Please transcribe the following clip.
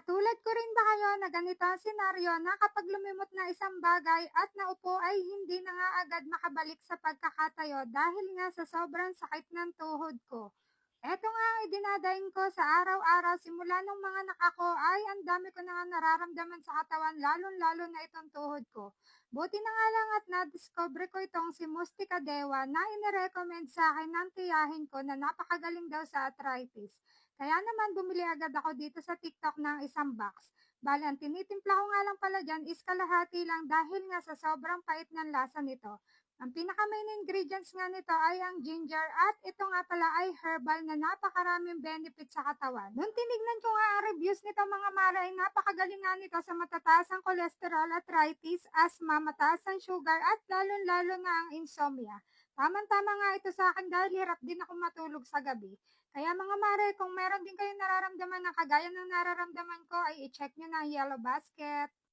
Katulad ko rin ba kayo na ganito ang senaryo na kapag lumimot na isang bagay at naupo ay hindi na nga agad makabalik sa pagkakatayo dahil nga sa sobrang sakit ng tuhod ko. Eto nga ang idinadaing ko sa araw-araw simula nung mga anak ako ay ang dami ko na nga nararamdaman sa katawan lalong-lalo na itong tuhod ko. Buti na nga lang at na-discover ko itong si Mustika Dewa na inirecommend sa akin ng tiyahin ko na napakagaling daw sa arthritis. Kaya naman bumili agad ako dito sa TikTok ng isang box. Bale, ang tinitimpla ko nga lang pala dyan is kalahati lang dahil nga sa sobrang pait ng lasa nito. Ang pinaka-main ingredients nga nito ay ang ginger at ito nga pala ay herbal na napakaraming benefit sa katawan. Nung tinignan ko nga ang reviews nito mga mara ay napakagaling nga nito sa matataas ang cholesterol, arthritis, asthma, mataas ang sugar at lalong-lalo na ang insomnia. Tamang-tama nga ito sa akin dahil hirap din ako matulog sa gabi. Kaya mga mare, kung meron din kayong nararamdaman na kagaya ng nararamdaman ko ay i-check nyo na ang Yellow Basket.